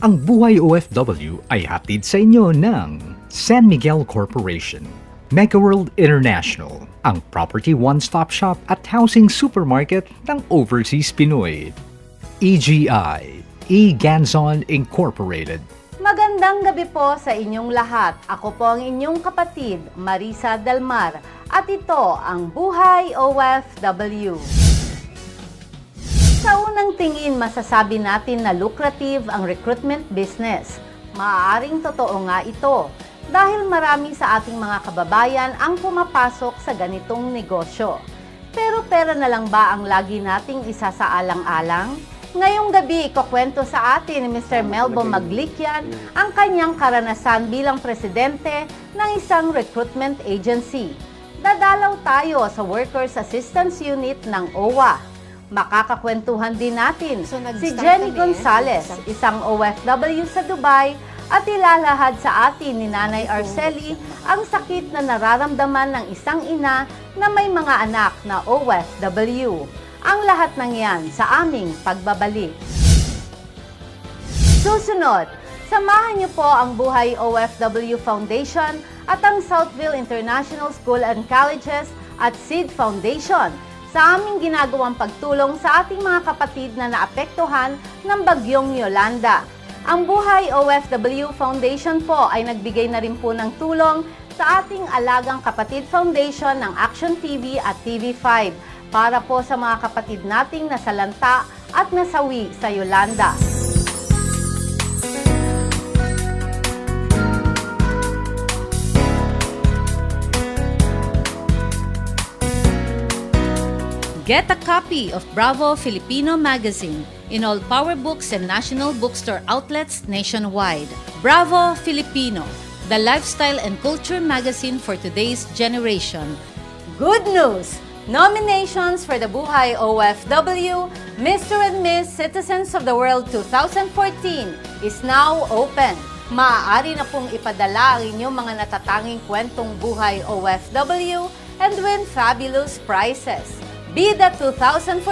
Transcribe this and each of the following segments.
Ang Buhay OFW ay hatid sa inyo ng San Miguel Corporation, Megaworld International, ang property one-stop shop at housing supermarket ng Overseas Pinoy. EGI, Ganzon Incorporated. Magandang gabi po sa inyong lahat. Ako po ang inyong kapatid, Marissa del Mar, at ito ang Buhay OFW. Sa unang tingin, masasabi natin na lucrative ang recruitment business. Maaaring totoo nga ito dahil marami sa ating mga kababayan ang pumapasok sa ganitong negosyo. Pero pera na lang ba ang lagi nating isasaalang-alang? Ngayong gabi, ikukwento sa atin ni Mr. MELBO MAGLIQUIAN ang kanyang karanasan bilang presidente ng isang recruitment agency. Dadalaw tayo sa Workers Assistance Unit ng OWWA. Makakakwentuhan din natin si Jenny Gonzales, isang OFW sa Dubai, at ilalahad sa atin ni Nanay Arceli ang sakit na nararamdaman ng isang ina na may mga anak na OFW. Ang lahat ng yan sa aming pagbabalik. Susunod, samahan niyo po ang Buhay OFW Foundation at ang Southville International School and Colleges at SITTI Foundation sa aming ginagawang pagtulong sa ating mga kapatid na naapektuhan ng bagyong Yolanda. Ang Buhay OFW Foundation po ay nagbigay na rin po ng tulong sa ating Alagang Kapatid Foundation ng Action TV at TV5 para po sa mga kapatid nating nasalanta at nasawi sa Yolanda. Get a copy of Bravo Filipino magazine in all Power Books and National Bookstore outlets nationwide. Bravo Filipino, the lifestyle and culture magazine for today's generation. Good news! Nominations for the Buhay OFW Mr. and Miss Citizens of the World 2014 is now open. Maaari na pong ipadala ang inyong mga natatanging kwentong Buhay OFW and win fabulous prizes. Be the 2014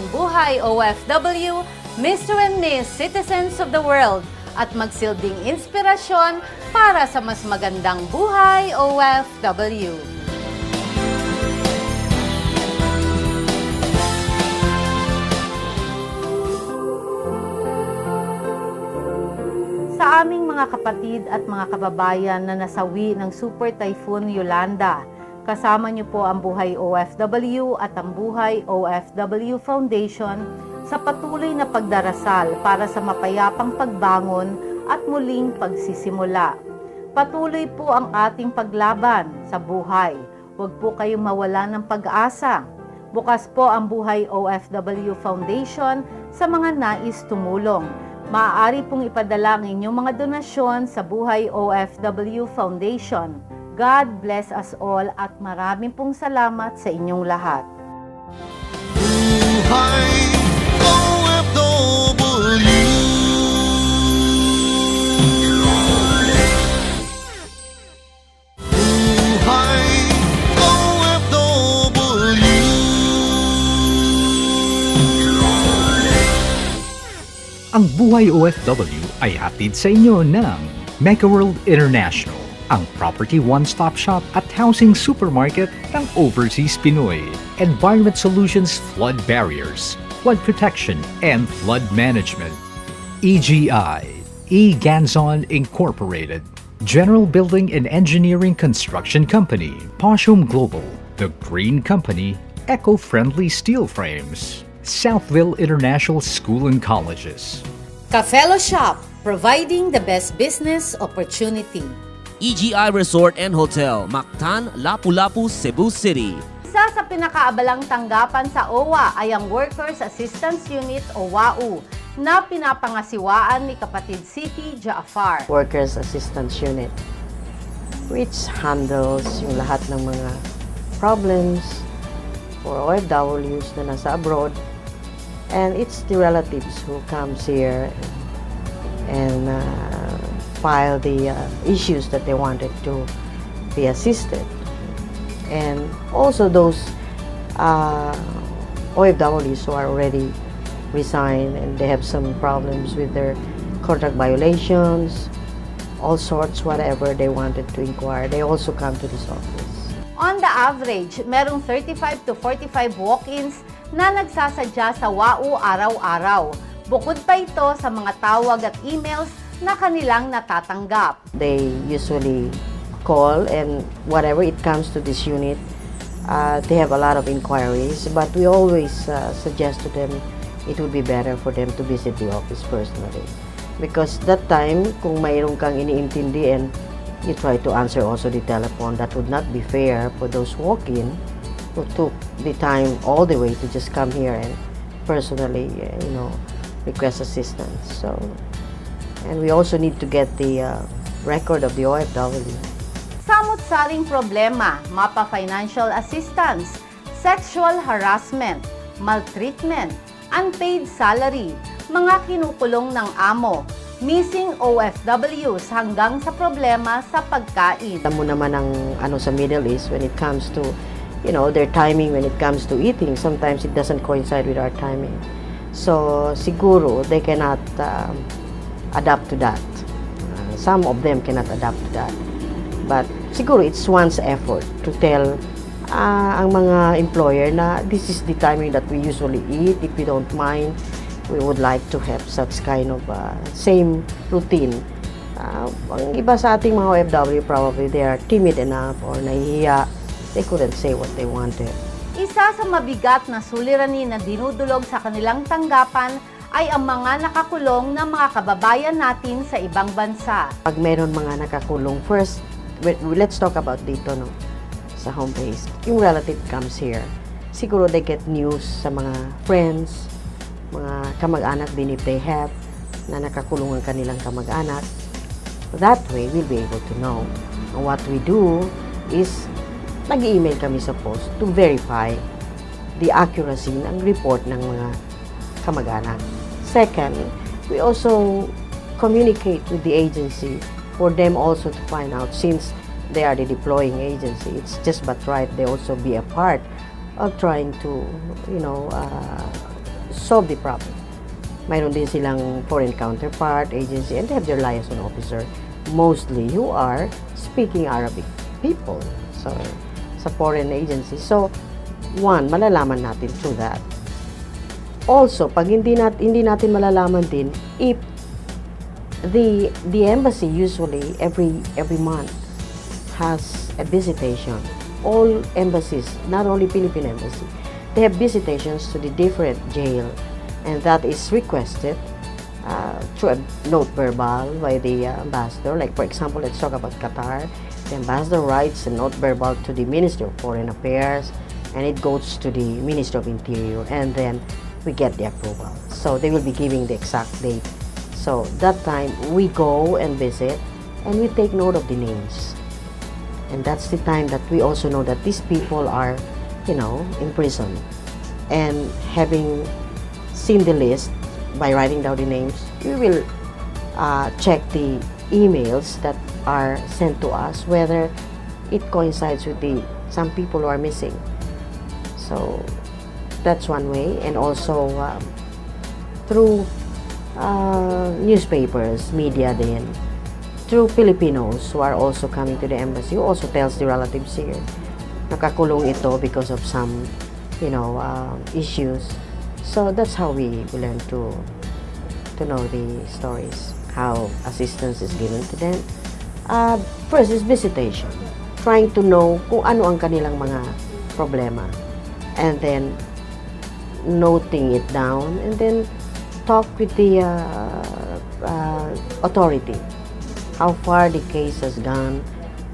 Buhay OFW Mr. and Miss Citizens of the World at magsilbing inspirasyon para sa mas magandang Buhay OFW. Sa aming mga kapatid at mga kababayan na nasawi ng Super Typhoon Yolanda, kasama niyo po ang Buhay OFW at ang Buhay OFW Foundation sa patuloy na pagdarasal para sa mapayapang pagbangon at muling pagsisimula. Patuloy po ang ating paglaban sa buhay. Huwag po kayong mawala ng pag-asa. Bukas po ang Buhay OFW Foundation sa mga nais tumulong. Maaari pong ipadala ang inyong mga donasyon sa Buhay OFW Foundation. God bless us all at maraming pong salamat sa inyong lahat. Buhay OFW. Buhay OFW. Ang Buhay OFW ay hatid sa inyo ng Megaworld International, ang property one-stop shop at housing supermarket ng Overseas Pinoy. Environment Solutions Flood Barriers, Flood Protection and Flood Management. EGI, Ganzon Incorporated. General Building and Engineering Construction Company, Poshum Global, The Green Company, Eco-Friendly Steel Frames, Southville International School and Colleges. Ka-Fellow Shop, providing the best business opportunity. EGI Resort and Hotel, Mactan, Lapu-Lapu, Cebu City. Isa sa pinakaabalang tanggapan sa OWWA ay ang Workers Assistance Unit o WAU na pinapangasiwaan ni kapatid SITTI JAFAAR. Workers Assistance Unit, which handles yung lahat ng mga problems for OFWs na nasa abroad, and it's the relatives who comes here and file the issues that they wanted to be assisted. And also those OFWs who are already resigned and they have some problems with their contract violations, all sorts, whatever they wanted to inquire, they also come to this office. On the average, merong 35 to 45 walk-ins na nagsasadya sa WOWWA araw-araw. Bukod pa ito sa mga tawag at emails na kanilang natatanggap. They usually call, and whatever it comes to this unit, they have a lot of inquiries, but we always suggest to them it would be better for them to visit the office personally. Because that time, kung mayroon kang iniintindi and you try to answer also the telephone, that would not be fair for those walk-in who took the time all the way to just come here and personally, request assistance. So, and we also need to get the record of the OFW. Samot-saring problema, mapa-financial assistance, sexual harassment, maltreatment, unpaid salary, mga kinukulong ng amo, missing OFWs hanggang sa problema sa pagkain. Alam mo naman ang sa Middle East when it comes to, their timing when it comes to eating. Sometimes it doesn't coincide with our timing. So, siguro, they cannot adapt to that. Some of them cannot adapt to that. But, siguro, it's one's effort to tell ang mga employer na this is the timing that we usually eat. If we don't mind, we would like to have such kind of same routine. Ang iba sa ating mga OFW, probably they are timid enough or nahihiya. They couldn't say what they wanted. Isa sa mabigat na suliranin na dinudulog sa kanilang tanggapan ay ang mga nakakulong na mga kababayan natin sa ibang bansa. Pag meron mga nakakulong, first, let's talk about dito, sa home base. Yung relative comes here. Siguro they get news sa mga friends, mga kamag-anak din if they have, na nakakulong ang kanilang kamag-anak. That way, we'll be able to know. And what we do is, nag-email kami sa post to verify the accuracy ng report ng mga kamag-anak. Second, we also communicate with the agency for them also to find out, since they are the deploying agency, it's just but right they also be a part of trying to, solve the problem. Mayroon din silang foreign counterpart agency, and they have their liaison officer, mostly who are speaking Arabic people, so sa foreign agency. So, one, malalaman natin through that. Also, pag hindi natin malalaman din, if the embassy usually every month has a visitation. All embassies, not only Philippine embassy, they have visitations to the different jail, and that is requested through a note verbal by the ambassador. Like, for example, let's talk about Qatar. The ambassador writes a note verbal to the Ministry of Foreign Affairs, and it goes to the Ministry of Interior, and then we get the approval. So they will be giving the exact date. So that time we go and visit, and we take note of the names. And that's the time that we also know that these people are, in prison. And having seen the list, by writing down the names, we will check the emails that are sent to us, whether it coincides with some people who are missing. So that's one way. And also through newspapers, media then, through Filipinos who are also coming to the embassy, who also tells the relatives here, nakakulong ito because of some, issues. So that's how we learn to know the stories, how assistance is given to them. First is visitation, trying to know kung ano ang kanilang mga problema, and then noting it down, and then talk with the authority. How far the case has gone,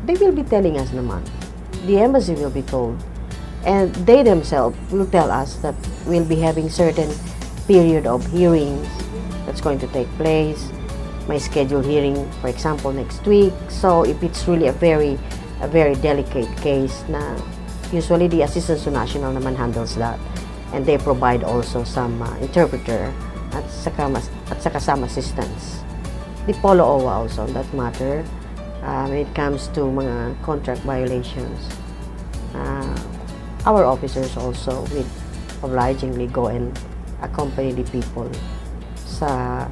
they will be telling us naman. The embassy will be told, and they themselves will tell us that we'll be having certain period of hearings that's going to take place. My scheduled hearing, for example, next week. So if it's really a very delicate case, na usually the Assistant to National naman handles that, and they provide also some interpreter at saka some assistance. The Polo OWWA also on that matter, when it comes to mga contract violations. Our officers also will obligingly go and accompany the people sa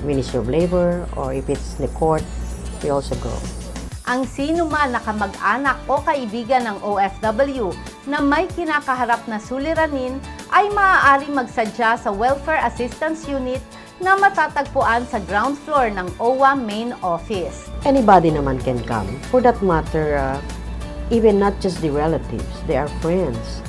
Ministry of Labor, or if it's the court, we also go. Ang sino man na kamag-anak o kaibigan ng OFW na may kinakaharap na suliranin ay maaaring magsadya sa Welfare Assistance Unit na matatagpuan sa ground floor ng OWWA Main Office. Anybody naman can come. For that matter, even not just the relatives, there are friends,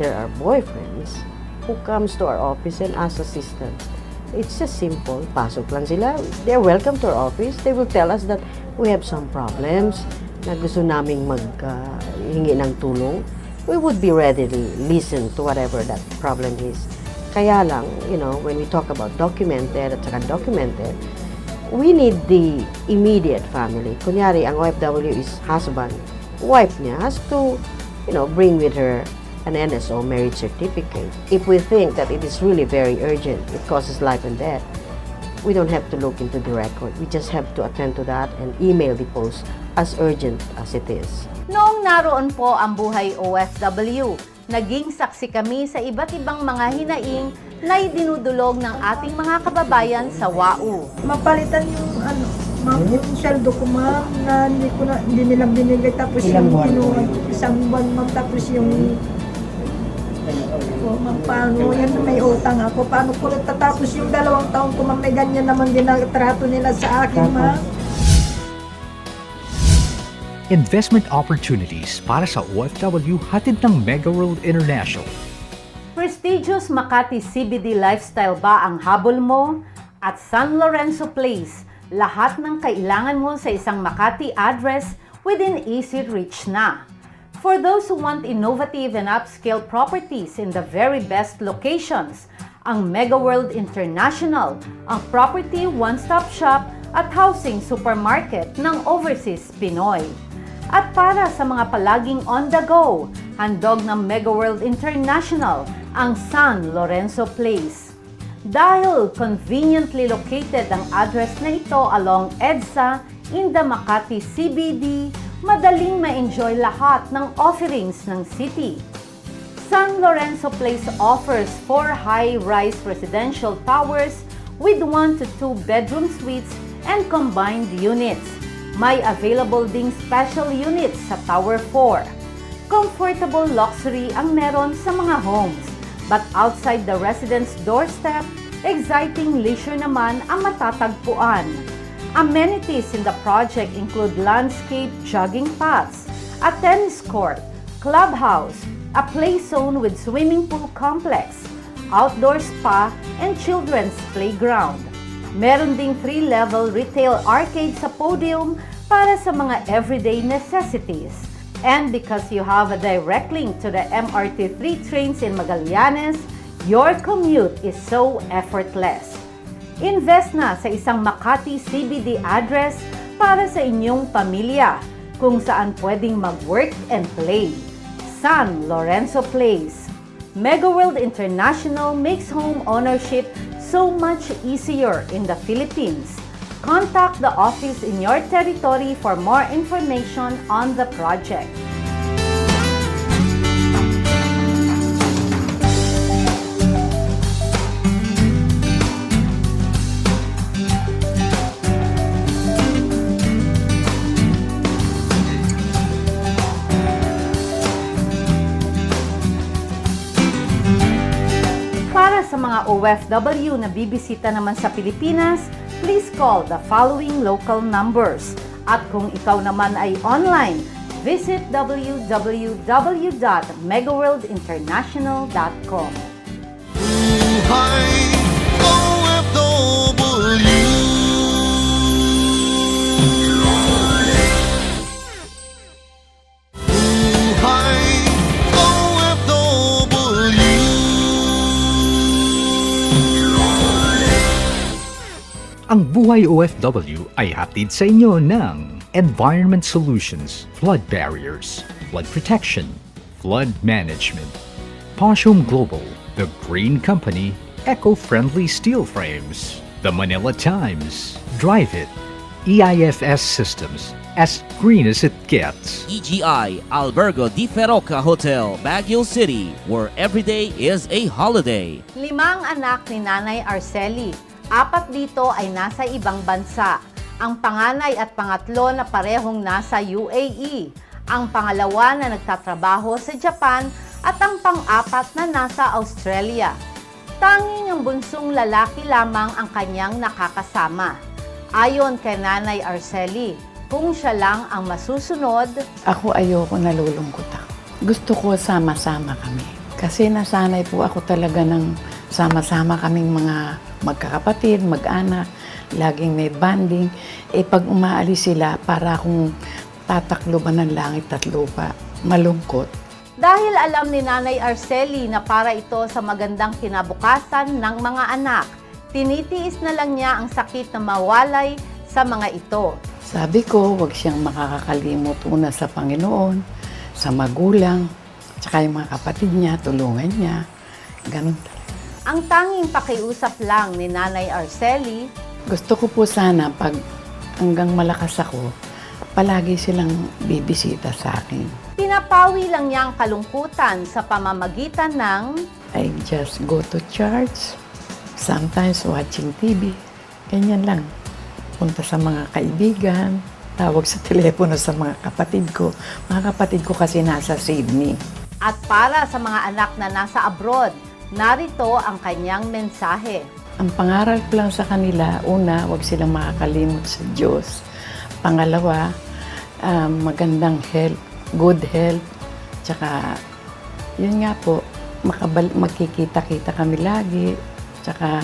there are boyfriends who comes to our office and ask assistance. It's just simple. Pasok lang sila. They're welcome to our office. They will tell us that we have some problems na gusto naming maghingi ng tulong. We would be ready to listen to whatever that problem is. Kaya lang, when we talk about documented at saka undocumented, we need the immediate family. Kunyari, ang OFW is husband. Wife niya has to, bring with her an NSO marriage certificate. If we think that it is really very urgent, it causes life and death, we don't have to look into the record. We just have to attend to that and email the post as urgent as it is. Noong naroon po ang Buhay OFW, naging saksi kami sa iba't ibang mga hinaing na idinudulog ng ating mga kababayan sa WOWWA. Mapalitan yung yung sweldo ko, ma'am, na hindi nila binigay, tapos Ilang buwan? isang buwan, ma'am, tapos yung ma'am, paano yan, may utang ako, paano ko tatapos yung 2 taon ko, ma'am, may ganyan naman ginatrato nila sa akin, ma'am. Investment opportunities para sa OFW hatid ng Mega World International. Prestigious Makati CBD lifestyle ba ang habol mo? At San Lorenzo Place, lahat ng kailangan mo sa isang Makati address within easy reach na. For those who want innovative and upscale properties in the very best locations, ang Mega World International, ang property one-stop shop at housing supermarket ng Overseas Pinoy. At para sa mga palaging on the go, handog ng Mega World International ang San Lorenzo Place. Dahil conveniently located ang address na ito along EDSA in the Makati CBD, madaling ma-enjoy lahat ng offerings ng city. San Lorenzo Place offers 4 high-rise residential towers with 1 to 2 bedroom suites and combined units. May available ding special units sa Tower 4. Comfortable luxury ang meron sa mga homes. But outside the residence doorstep, exciting leisure naman ang matatagpuan. Amenities in the project include landscape jogging paths, a tennis court, clubhouse, a play zone with swimming pool complex, outdoor spa, and children's playground. Meron ding 3-level retail arcade sa podium para sa mga everyday necessities. And because you have a direct link to the MRT 3 trains in Magallanes, your commute is so effortless. Invest na sa isang Makati CBD address para sa inyong pamilya, kung saan pwedeng mag-work and play. San Lorenzo Place. Mega World International makes home ownership so much easier in the Philippines. Contact the office in your territory for more information on the project. Para sa mga OFW na bibisita naman sa Pilipinas, please call the following local numbers. At kung ikaw naman ay online, visit www.megaworldinternational.com. Buhay OFW. Buhay OFW. Ang Buhay OFW ay hatid sa inyo ng Environment Solutions, Flood Barriers, Flood Protection, Flood Management, Poshum Global, The Green Company, Eco-Friendly Steel Frames, The Manila Times, Drive It, EIFS Systems, as green as it gets. EGI Albergo Di Feroca Hotel, Baguio City, where every day is a holiday. 5 anak ni Nanay Arceli. 4 dito ay nasa ibang bansa. Ang panganay at pangatlo na parehong nasa UAE. Ang pangalawa na nagtatrabaho sa Japan at ang pang-4 na nasa Australia. Tanging ang bunsong lalaki lamang ang kanyang nakakasama. Ayon kay Nanay Arceli, kung siya lang ang masusunod, Ako ayoko nalulungkot ako. Gusto ko sama-sama kami. Kasi nasanay po ako talaga ng sama-sama kaming mga magkakapatid, mag-anak, laging may banding. Pag umaalis sila, para akong tatakloban ng langit at lupa. Malungkot. dahil alam ni Nanay Arceli na para ito sa magandang kinabukasan ng mga anak, tinitiis na lang niya ang sakit na mawalay sa mga ito. Sabi ko, huwag siyang makakakalimot una sa Panginoon, sa magulang, tsaka yung mga kapatid niya, tulungan niya. Ganun talaga. Ang tanging pakiusap lang ni Nanay Arceli, Gusto ko po sana pag hanggang malakas ako, palagi silang bibisita sa akin. pinapawi lang niya ang kalungkutan sa pamamagitan ng I just go to church, sometimes watching TV, ganyan lang. Punta sa mga kaibigan, tawag sa telepono sa mga kapatid ko. Mga kapatid ko kasi nasa Sydney. at para sa mga anak na nasa abroad, narito ang kanyang mensahe. Ang pangaral ko lang sa kanila, una, huwag silang makakalimot sa Diyos. Pangalawa, magandang health, good health. Tsaka, yun nga po, magkikita-kita kami lagi. Tsaka,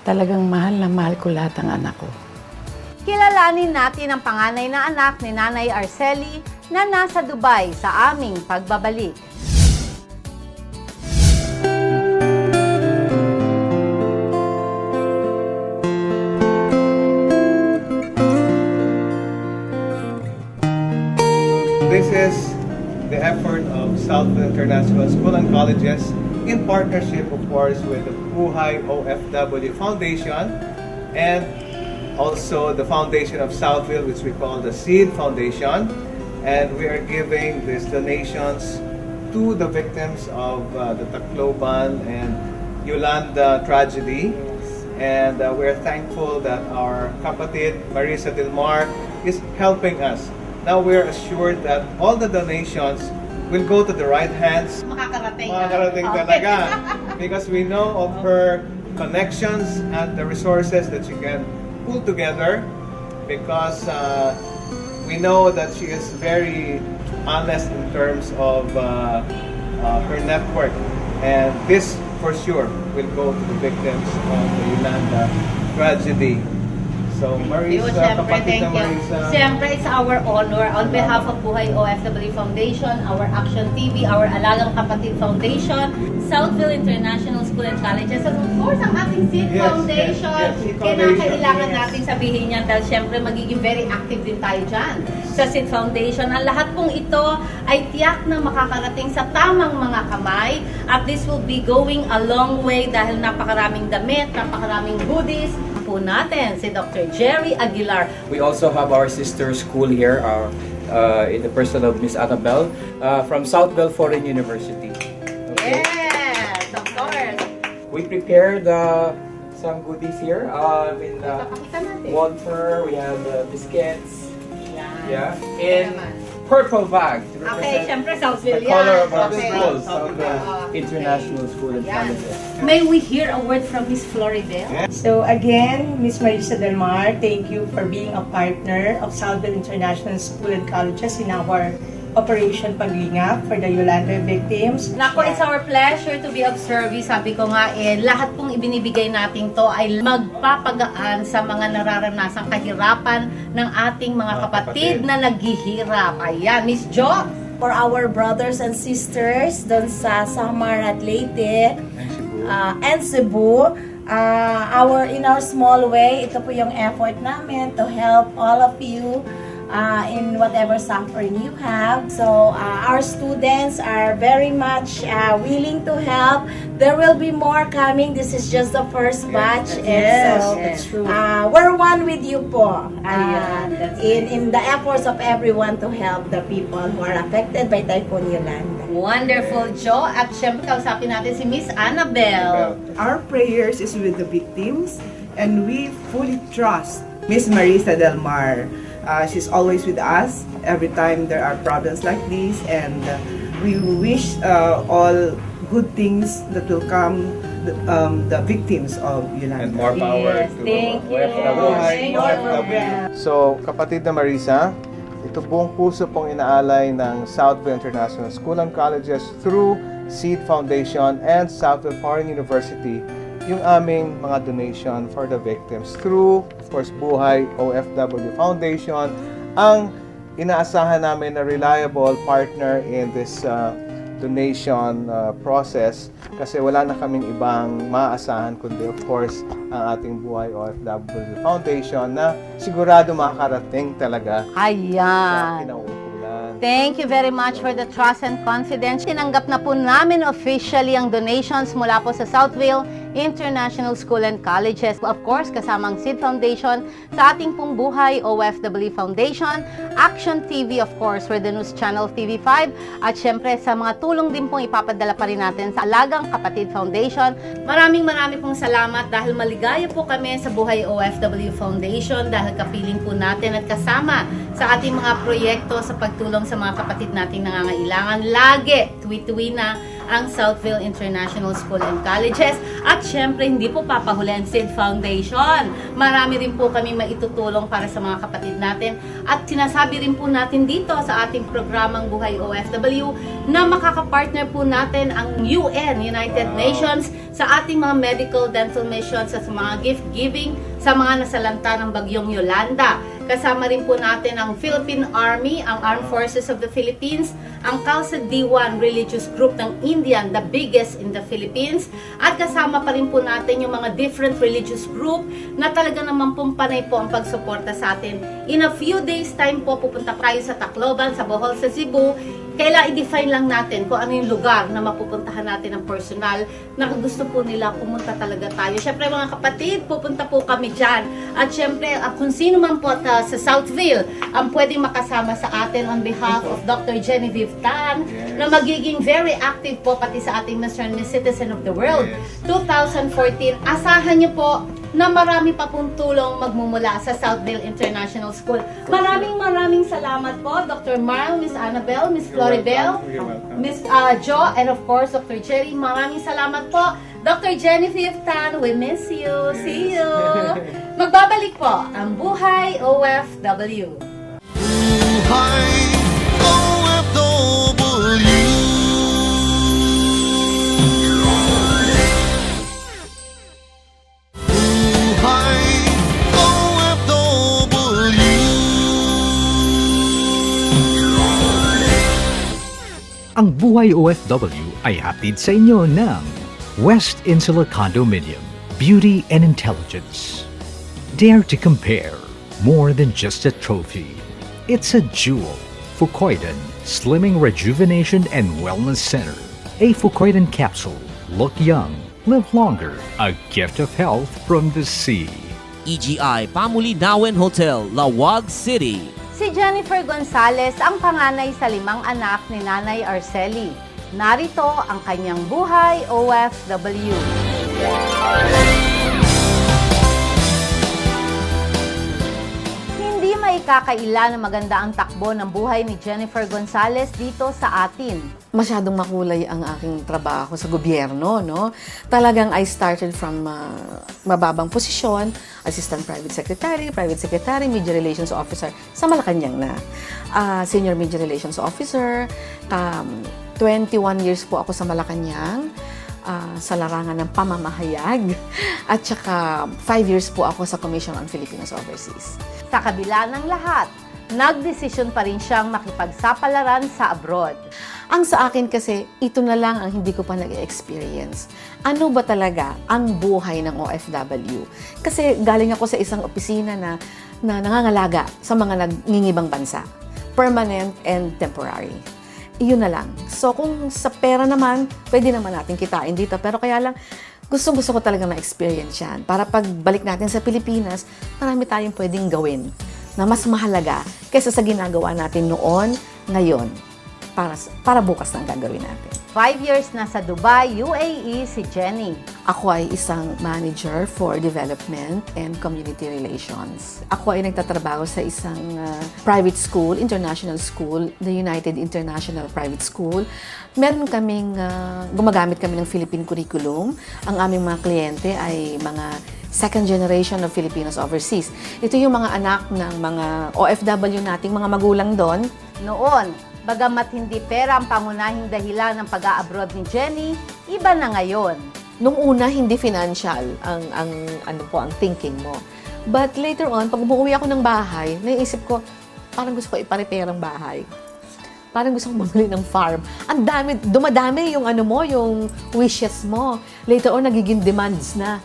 talagang mahal na mahal ko lahat ng anak ko. Kilalanin natin ang panganay na anak ni Nanay Arceli na nasa Dubai sa aming pagbabalik. This is the effort of Southville International School and Colleges in partnership, of course, with the Buhay OFW Foundation and also the foundation of Southville, which we call the SEED Foundation. And we are giving these donations to the victims of the Tacloban and Yolanda tragedy. And we're thankful that our kapatid Marissa del Mar is helping us. Now we're assured that all the donations will go to the right hands. Makakarating talaga. Because we know of her connections and the resources that she can pull together. Because we know that she is very honest in terms of her network. And this, for sure, will go to the victims of the Yolanda tragedy. So, Marissa, kapatid na Marissa. Siyempre, it's our honor on behalf of Buhay OFW Foundation, our Action TV, our Alagang Kapatid Foundation, Southville International School and Colleges, and of course, ang ating SEED Yes, Foundation. yes, SEED Kailangan Foundation, natin sabihin yan dahil siyempre magiging very active din tayo dyan sa SEED Foundation. Ang lahat pong ito ay tiyak na makakarating sa tamang mga kamay at this will be going a long way dahil napakaraming damit, napakaraming goodies po natin, si Dr. Jerry Aguilar. We also have our sister school here in the person of Miss Annabelle from Southville Foreign University. Okay. Yes, of course. We prepared some goodies here. Papakita natin. Water, we have biscuits. Yan. Yeah. Yan In naman. purple bag to Okay, represent syempre the Southville yan. color of our Okay. school, Okay. Southville International School and Yan. Colleges. May we hear a word from Miss Floridel? So again, Ms. Marissa del Mar, thank you for being a partner of Southville International School and Colleges in our Operation Paglingap for the Yolanda victims. Nako, it's our pleasure to be of service. Sabi ko nga, lahat pong ibinibigay natin to ay magpapagaan sa mga nararanasang kahirapan ng ating mga kapatid na naghihirap. Ayan, Miss Jo. For our brothers and sisters doon sa Samar at Leyte and Cebu, in our small way, ito po yung effort namin to help all of you in whatever suffering you have. So our students are very much willing to help. There will be more coming. This is just the first batch. Yes, So, that's true. we're one with you po. Ayan, that's In the efforts of everyone to help the people who are affected by Typhoon Yolanda. Wonderful, Jo. At syempre, kausapin natin si Miss Annabelle. Our prayers is with the victims and we fully trust Miss Marissa del Mar. She's always with us every time there are problems like this, and we wish all good things that will come the victims of Yolanda. And more power Yes, to thank you. OFW. So, kapatid na Marissa, ito buong puso pong inaalay ng Southville International School and Colleges through SEED Foundation and Southville Foreign University yung aming mga donation for the victims through, of course, Buhay OFW Foundation, ang inaasahan namin na reliable partner in this donation process kasi wala na kaming ibang maaasahan kundi of course ang ating Buhay OFW Foundation na sigurado makakarating talaga sa Ayan. kinauukulan. Thank you very much for the trust and confidence. Tinanggap na po namin officially ang donations mula po sa Southville International School and Colleges. Of course, kasamang SEED Foundation, sa ating pong Buhay OFW Foundation, Action TV, of course, for the News Channel TV5, at syempre sa mga tulong din pong ipapadala pa rin natin sa Alagang Kapatid Foundation. Maraming pong salamat dahil maligaya po kami sa Buhay OFW Foundation dahil kapiling po natin at kasama sa ating mga proyekto sa pagtulong sa mga kapatid nating nangangailangan. Lagi, tuwi-tuwi na ang Southville International School and Colleges. At syempre, hindi po papahuli ang SEED Foundation. Marami rin po kami maitutulong para sa mga kapatid natin. At sinasabi rin po natin dito sa ating programang Buhay OFW na makakapartner po natin ang UN, United Nations, sa ating mga medical dental missions at sa mga gift giving sa mga nasalanta ng bagyong Yolanda. Kasama rin po natin ang Philippine Army, ang Armed Forces of the Philippines, ang Khalsa Diwan Religious Group ng Indian, the biggest in the Philippines, at kasama pa rin po natin yung mga different religious group na talaga naman pong panay po ang pagsuporta sa atin. In a few days time po, pupunta tayo sa Tacloban, sa Bohol, sa Cebu. Kailangan i-define lang natin kung ano yung lugar na mapupuntahan natin ng personal na gusto po nila pumunta talaga tayo. Syempre mga kapatid, pupunta po kami dyan. At syempre, kung sino man po sa Southville ang pwedeng makasama sa atin on behalf of Dr. Genevieve Tan, na magiging very active po pati sa ating Mr. and Miss Citizen of the World 2014. Asahan niyo po na marami pa pong tulong magmumula sa Southville International School. Maraming salamat po, Dr. Marl, Miss Annabelle, Miss Floribel, Miss Jo, and of course, Dr. Jerry. Maraming salamat po. Dr. Genevieve Tan, we miss you. See you. Magbabalik po ang Buhay OFW. Buhay OFW. Buhay OFW. Ang Buhay OFW ay hatid sa inyo ng West Insula Condominium, Beauty and Intelligence. Dare to compare, more than just a trophy. It's a jewel. Fucoidan Slimming Rejuvenation and Wellness Center. A Fucoidan capsule. Look young, live longer. A gift of health from the sea. EGI Pamulinawen Hotel, Lawag City. Si Jennifer Gonzales ang panganay sa 5 anak ni Nanay Arceli. Narito ang kanyang Buhay OFW. Hindi maikakaila na maganda ang takbo ng buhay ni Jennifer Gonzales dito sa atin. Masyadong makulay ang aking trabaho sa gobyerno, no? Talagang I started from mababang posisyon, Assistant Private Secretary, Media Relations Officer sa Malacanang na. Senior Media Relations Officer, 21 years po ako sa Malacanang, sa larangan ng pamamahayag, at saka 5 years po ako sa Commission on Filipinos Overseas. Sa kabila ng lahat, nagdesisyon pa rin siyang makipagsapalaran sa abroad. Ang sa akin kasi, ito na lang ang hindi ko pa nag-experience. Ano ba talaga ang buhay ng OFW? Kasi galing ako sa isang opisina na nangangalaga sa mga nangingibang bansa. Permanent and temporary. Iyon na lang. So kung sa pera naman, pwede naman natin kitain dito. Pero kaya lang, gustong-gusto ko talaga na-experience yan. Para pagbalik natin sa Pilipinas, marami tayong pwedeng gawin na mas mahalaga kaysa sa ginagawa natin noon, ngayon. para bukas ang gagawin natin. 5 years na sa Dubai, UAE si Jenny. Ako ay isang manager for development and community relations. Ako ay nagtatrabaho sa isang private school, international school, the United International Private School. Meron kaming, gumagamit kami ng Philippine curriculum. Ang aming mga kliyente ay mga second generation of Filipinos overseas. Ito yung mga anak ng mga OFW nating mga magulang doon. Noon, bagamat hindi pera ang pangunahing dahilan ng pag-a-abroad ni Jenny, iba na ngayon. Nung una, hindi financial ang thinking mo. But later on, pag umuwi ako ng bahay, naisip ko, parang gusto ko ipa-repair ang bahay. Parang gusto kong bumili ng farm. Ang dami, dumadami yung yung wishes mo. Later on, nagiging demands na.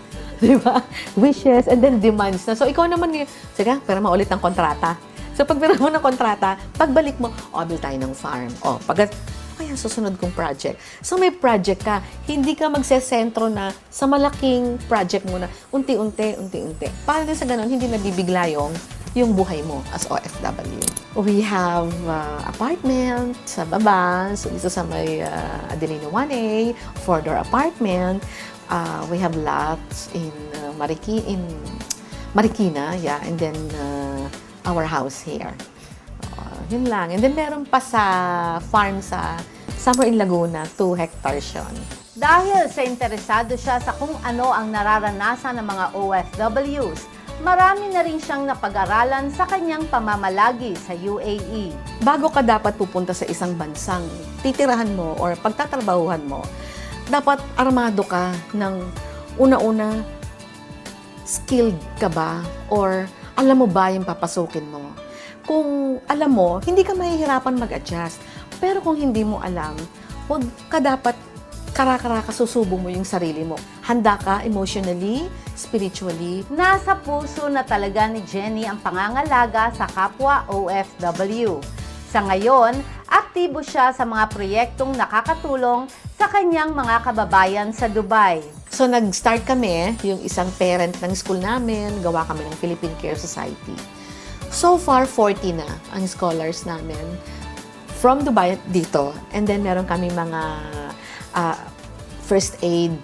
Di ba? Wishes and then demands na. So, ikaw naman, sige, pero maulit ang kontrata. So, pag pera mo ng kontrata, pagbalik mo, bil tayo ng farm. Kaya susunod kong project. So, may project ka. Hindi ka magsesentro na sa malaking project mo na unti-unti. Para din sa ganun, hindi nabibigla yung buhay mo as OFW. We have apartment sa baba. So, dito sa may Adelino 1A, 4-door apartment. We have lots in Marikina, yeah, and then our house here. Yun lang. And then meron pa sa farm sa somewhere in Laguna, 2 hectares yun. Dahil sa interesado siya sa kung ano ang nararanasan ng mga OFWs, marami na rin siyang napag-aralan sa kanyang pamamalagi sa UAE. Bago ka dapat pupunta sa isang bansang titirahan mo or pagtatrabahuhan mo, dapat armado ka ng una-una, skilled ka ba or alam mo ba yung papasukin mo? Kung alam mo, hindi ka mahihirapan mag-adjust. Pero kung hindi mo alam, huwag ka dapat kara-kara susubo mo yung sarili mo. Handa ka emotionally, spiritually. Nasa puso na talaga ni Jenny ang pangangalaga sa kapwa OFW. Sa ngayon, aktibo siya sa mga proyektong nakakatulong sa kanyang mga kababayan sa Dubai. So, nag-start kami, yung isang parent ng school namin, gawa kami ng Philippine Care Society. So far, 40 na ang scholars namin from Dubai dito. And then, meron kami mga first aid,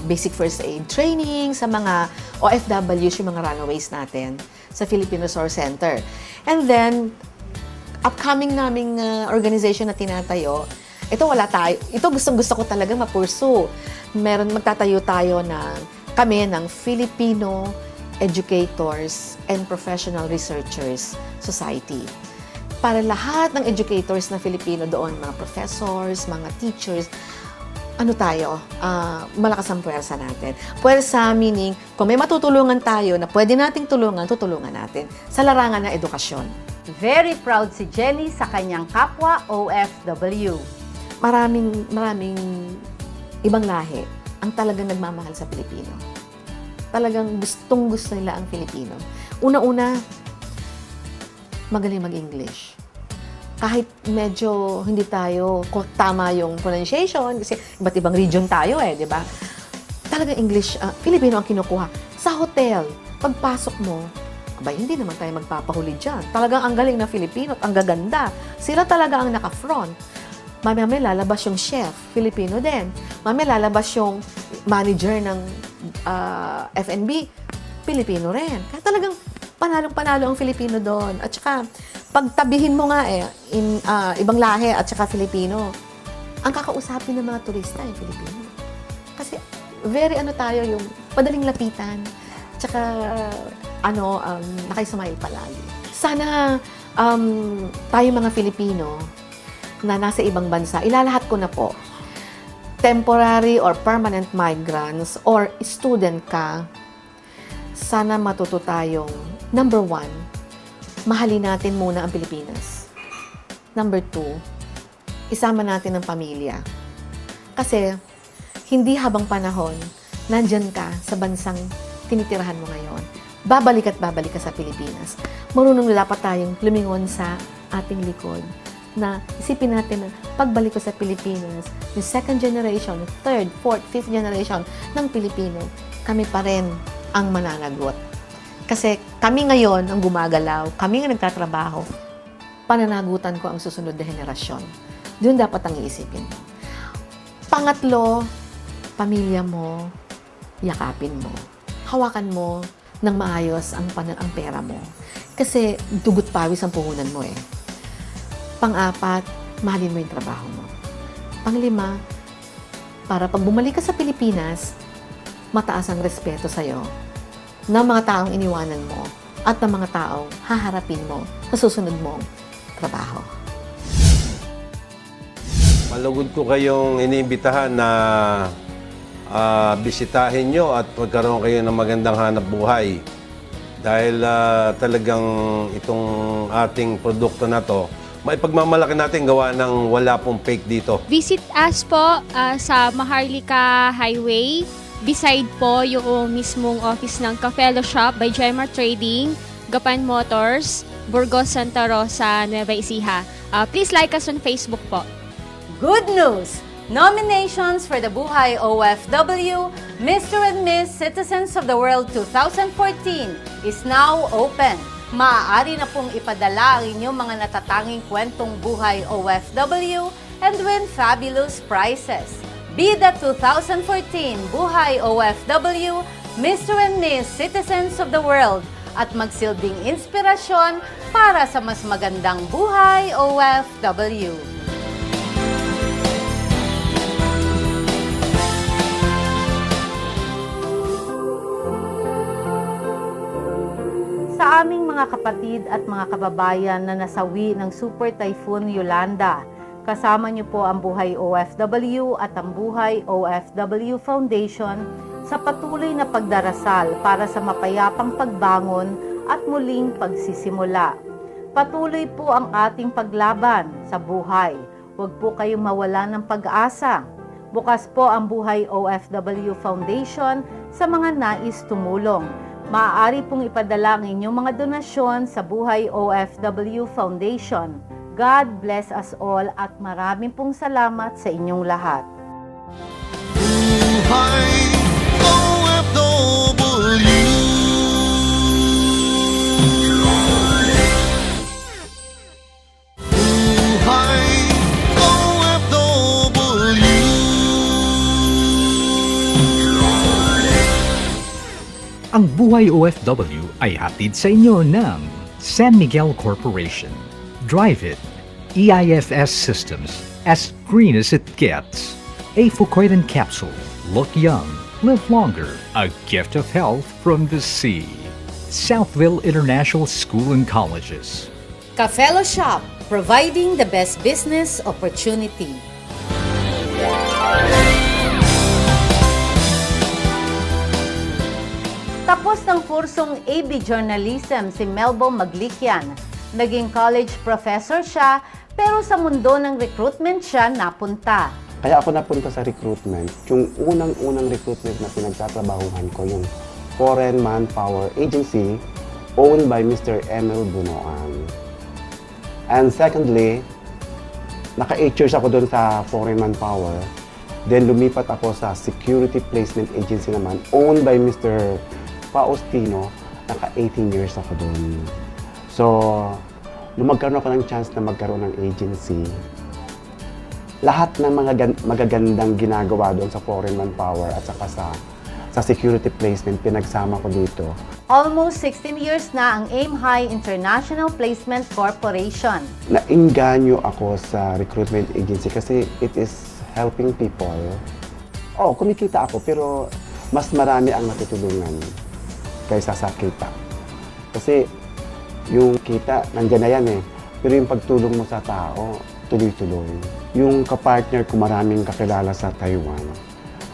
basic first aid training sa mga OFWs, yung mga runaways natin sa Philippine Resource Center. And then, upcoming naming organization na tinatayo, ito wala tayo. Ito gustong-gusto ko talaga ma-pursue. Magtatayo tayo kami ng Filipino Educators and Professional Researchers Society. Para lahat ng educators na Filipino doon, mga professors, mga teachers, malakas ang puwersa natin. Puwersa meaning, kung may matutulungan tayo na pwede nating tutulungan natin sa larangan ng edukasyon. Very proud si Jenny sa kanyang kapwa OFW. Maraming ibang lahi ang talagang nagmamahal sa Pilipino. Talagang gustong-gusto nila ang Filipino. Una-una, magaling mag-English. Kahit medyo hindi tayo tama yung pronunciation, kasi iba't ibang region tayo di ba? Talagang English, Filipino ang kinukuha. Sa hotel, pagpasok mo, hindi naman tayo magpapahuli dyan. Talagang ang galing na Filipino at ang gaganda. Sila talaga ang naka-front. Mamaya lalabas yung chef, Filipino din. Mamaya lalabas yung manager ng F&B, Filipino rin. Kaya talagang panalong-panalo ang Filipino doon. At saka, pagtabihin mo nga ibang lahi at saka Filipino, ang kakausapin ng mga turista yung Filipino. Kasi very tayo yung madaling lapitan. At saka, nakismile palagi. Sana tayo mga Filipino na nasa ibang bansa, ilalahat ko na po, temporary or permanent migrants or student ka, sana matuto tayong, number 1, mahalin natin muna ang Pilipinas. Number 2, isama natin ang pamilya. Kasi, hindi habang panahon, nandyan ka sa bansang tinitirahan mo ngayon. Babalik ka sa Pilipinas. Marunong na dapat tayong lumingon sa ating likod na isipin natin na pagbalik ko sa Pilipinas, yung second generation, third, fourth, fifth generation ng Pilipino, kami pa rin ang mananagot. Kasi kami ngayon ang gumagalaw, kami ang nagtatrabaho, pananagutan ko ang susunod na henerasyon. Doon dapat ang iisipin mo. Pangatlo, pamilya mo, yakapin mo. Hawakan mo ng maayos ang pera mo. Kasi dugot pawis ang puhunan mo eh. Pang-apat, mahalin mo yung trabaho mo. Pang-lima, para pag bumalik ka sa Pilipinas, mataas ang respeto sa'yo ng mga taong iniwanan mo at ng mga taong haharapin mo sa susunod mong trabaho. Malugod ko kayong iniimbitahan na bisitahin nyo at magkaroon kayo ng magandang hanap buhay. Dahil talagang itong ating produkto na to, maipagmamalaki natin gawa ng wala pong fake dito. Visit us po sa Maharlika Highway. Beside po yung mismong office ng Cafelo Shop by Gemar Trading, Gapan Motors, Burgos, Santa Rosa, Nueva Ecija. Please like us on Facebook po. Good news! Nominations for the Buhay OFW Mr. and Miss Citizens of the World 2014 is now open. Maaari na pong ipadala ang inyong mga natatanging kwentong Buhay OFW and win fabulous prizes. Be the 2014 Buhay OFW Mr. and Miss Citizens of the World at magsilbing inspirasyon para sa mas magandang Buhay OFW. Sa aming mga kapatid at mga kababayan na nasawi ng Super Typhoon Yolanda, kasama niyo po ang Buhay OFW at ang Buhay OFW Foundation sa patuloy na pagdarasal para sa mapayapang pagbangon at muling pagsisimula. Patuloy po ang ating paglaban sa buhay. Huwag po kayong mawala ng pag-asa. Bukas po ang Buhay OFW Foundation sa mga nais tumulong. Maaari pong ipadala ang inyong mga donasyon sa Buhay OFW Foundation. God bless us all at maraming pong salamat sa inyong lahat. Buhay OFW. Buhay OFW. Ang Buhay OFW ay hatid sa inyo ng San Miguel Corporation. Drive it. EIFS Systems, as green as it gets. A Fucoidan capsule. Look young. Live longer. A gift of health from the sea. Southville International School and Colleges. Cafelo Shop, providing the best business opportunity. Tapos ng kursong AB Journalism si MELBO MAGLIQUIAN. Naging college professor siya, pero sa mundo ng recruitment siya napunta. Kaya ako napunta sa recruitment. Yung unang-unang recruitment na pinagtatrabahuhan ko, yung Foreign Manpower Agency owned by Mr. Emil Bunoan. And secondly, naka 8 years ako doon sa Foreign Manpower. Then lumipat ako sa Security Placement Agency naman, owned by Mr. Faustino. Naka 18 years ako doon. So, nung magkaroon ako ng chance na magkaroon ng agency, lahat ng mga magagandang ginagawa doon sa Foreign Manpower at saka sa security placement, pinagsama ko dito. Almost 16 years na ang Aim High International Placement Corporation. Nainganyo ako sa recruitment agency kasi it is helping people. Oh, kumikita ako pero mas marami ang natutulungan kaysa sa kita. Kasi yung kita, nandiyan na yan eh. Pero yung pagtulong mo sa tao, tuloy-tuloy. Yung kapartner ko maraming kakilala sa Taiwan,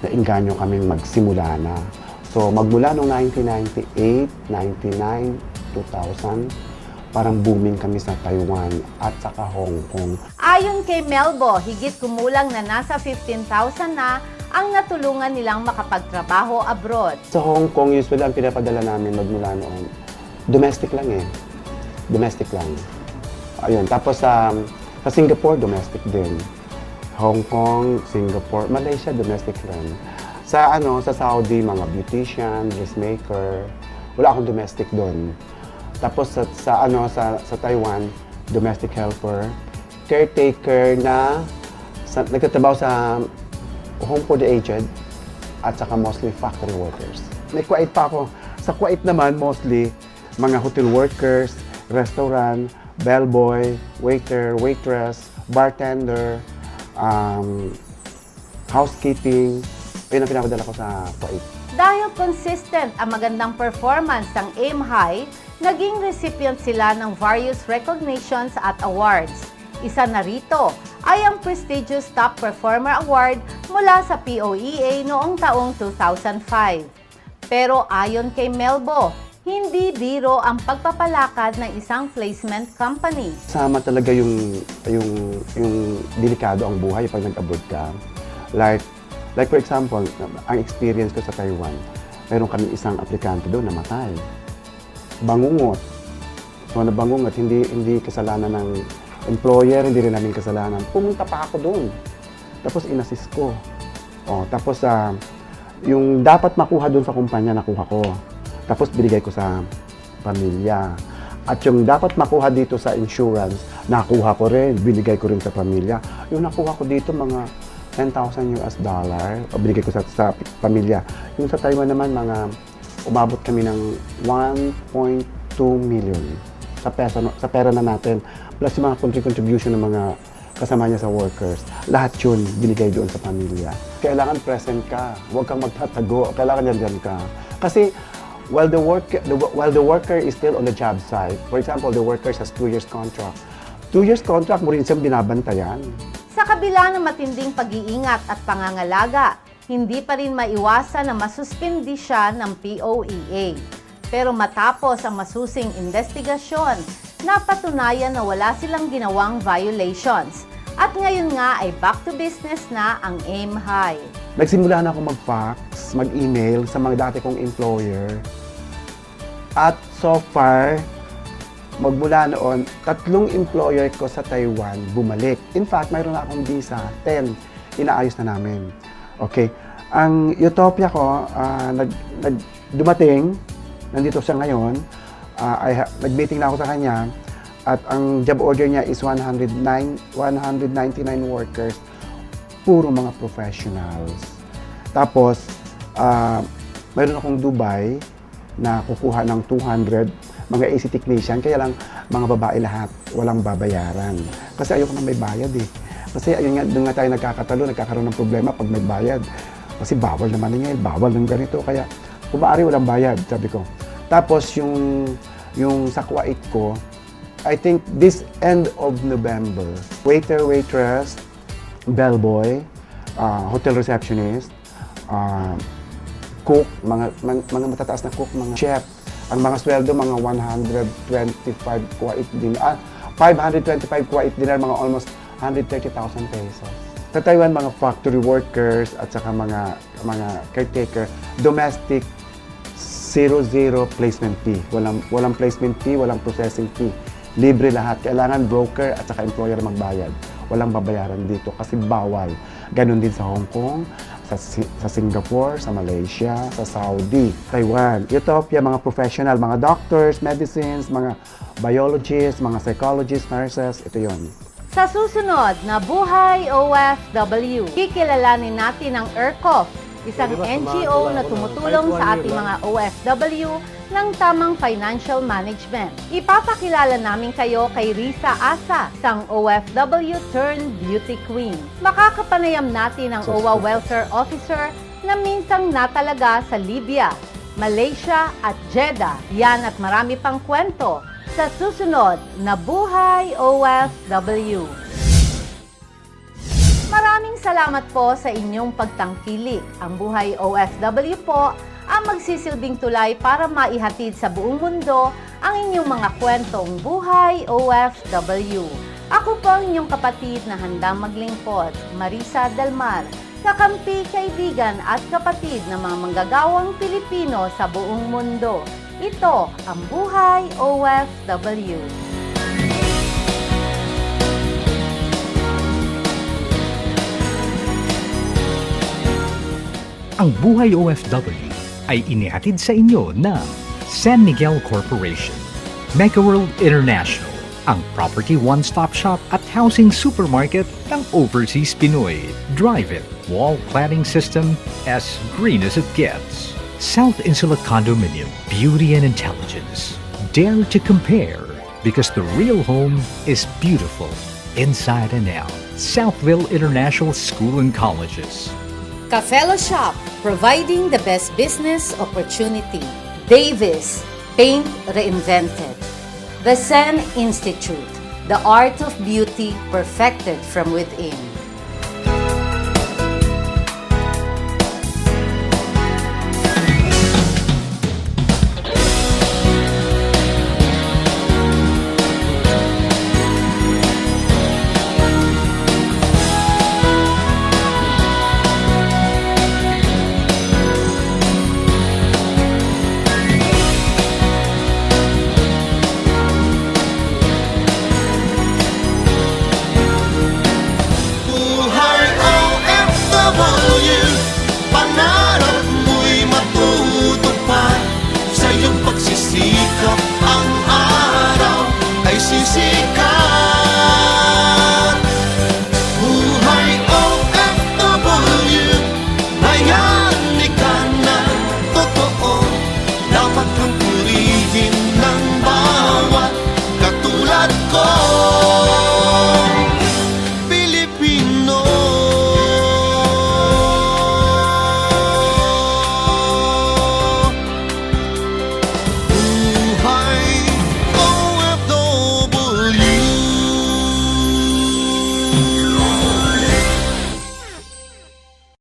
nainganyo kaming magsimula na. So magmula noong 1998, 99, 2000, parang booming kami sa Taiwan at saka Hong Kong. Ayon kay MELBO, higit kumulang na nasa 15,000 na ang natulungan nilang makapagtrabaho abroad. Sa Hong Kong, usually ang pinapadala namin magmula noon, domestic lang eh. Domestic lang. Ayun. Tapos sa Singapore, domestic din. Hong Kong, Singapore, Malaysia, domestic lang. Sa Saudi, mga beautician, dressmaker, wala akong domestic doon. Tapos sa Taiwan, domestic helper, caretaker na Nagtatrabaho sa home for the aged at saka mostly factory workers. May Kuwait pa ako. Sa Kuwait naman, mostly mga hotel workers, restaurant, bellboy, waiter, waitress, bartender, housekeeping. Yun ang pinapadala ko sa Kuwait. Dahil consistent ang magandang performance ng AIM High, naging recipient sila ng various recognitions at awards. Isa na rito ay ang prestigious Top Performer Award mula sa POEA noong taong 2005. Pero ayon kay Melbo, hindi biro ang pagpapalakad ng isang placement company. Sama talaga yung delikado ang buhay pag nag-abroad ka. Like for example, ang experience ko sa Taiwan, mayroon kami isang aplikante doon namatay. Bangungot. So nabangungot, hindi kasalanan ng employer, hindi rin namin kasalanan. Pumunta pa ako doon. Tapos inassist ko. Tapos yung dapat makuha doon sa kumpanya, nakuha ko. Tapos binigay ko sa pamilya. At yung dapat makuha dito sa insurance, nakuha ko rin, binigay ko rin sa pamilya. Yung nakuha ko dito, mga $10,000 binigay ko sa pamilya. Yung sa Taiwan naman, umabot kami ng 1.2 million sa pera na natin. Plus yung mga contribution ng mga kasama niya sa workers. Lahat yun binigay doon sa pamilya. Kailangan present ka. Huwag kang magtatago. Kailangan yan ka. Kasi while the worker is still on the job site, for example, the worker has 2 years contract. 2 years contract mo rin siyang binabantayan. Sa kabila ng matinding pag-iingat at pangangalaga, hindi pa rin maiwasan na masuspindi siya ng POEA. Pero matapos ang masusing investigasyon, napatunayan na wala silang ginawang violations. At ngayon nga ay back to business na ang AIM High. Nagsimula na ako mag-fax, mag-email sa mga dati kong employer. At so far, magmula noon, 3 employer ko sa Taiwan bumalik. In fact, mayroon na akong visa, 10. Inaayos na namin. Okay. Ang utopia ko, dumating, nandito siya ngayon. Nag-meeting na ako sa kanya. At ang job order niya is 199 workers. Puro mga professionals. Tapos, mayroon akong Dubai na kukuha ng 200 mga AC technician, kaya lang mga babae lahat, walang babayaran. Kasi ayoko na may bayad eh. Kasi ayun nga, doon nga tayo nagkakaroon ng problema pag may bayad. Kasi bawal naman ngayon, bawal ng ganito. Kaya kung maaari walang bayad, sabi ko. Tapos yung sa Kuwait ko, I think this end of November, waiter, waitress, bellboy, hotel receptionist, cook, mga matataas na cook, mga chef. Ang mga sweldo, mga 125 Kuwait dinar, 525 Kuwait dinar, mga almost 130,000 pesos. Sa Taiwan, mga factory workers at saka mga caretaker, domestic, 0 placement fee. Walang placement fee, walang processing fee. Libre lahat. Kailangan broker at saka employer magbayad. Walang babayaran dito kasi bawal. Ganon din sa Hong Kong, sa Singapore, sa Malaysia, sa Saudi, Taiwan. Utopia, mga professional, mga doctors, medicines, mga biologists, mga psychologists, nurses, ito yon. Sa susunod na Buhay OFW, kikilalanin natin ang ERCOF, isang NGO na tumutulong sa ating mga OFW ng tamang financial management. Ipapakilala namin kayo kay Risa Asa, isang OFW turned beauty queen. Makakapanayam natin ang OWWA Welfare Officer na minsang natalaga sa Libya, Malaysia at Jeddah. Yan at marami pang kwento sa susunod na Buhay OFW. Maraming salamat po sa inyong pagtangkilik. Ang Buhay OFW po ang magsisilbing tulay para maihatid sa buong mundo ang inyong mga kwentong Buhay OFW. Ako po ang inyong kapatid na handang maglingkod, Marissa del Mar, kakampi, kaibigan at kapatid ng mga manggagawang Pilipino sa buong mundo. Ito ang Buhay OFW. Ang Buhay OFW ay inihatid sa inyo ng San Miguel Corporation, Megaworld International, ang property one-stop shop at housing supermarket ng Overseas Pinoy. Drive it, wall cladding system, as green as it gets. South Insula Condominium, beauty and intelligence. Dare to compare, because the real home is beautiful, inside and out. Southville International School and Colleges. Cafelo Shop, providing the best business opportunity. Davis, Paint Reinvented. The Zen Institute, the art of beauty perfected from within.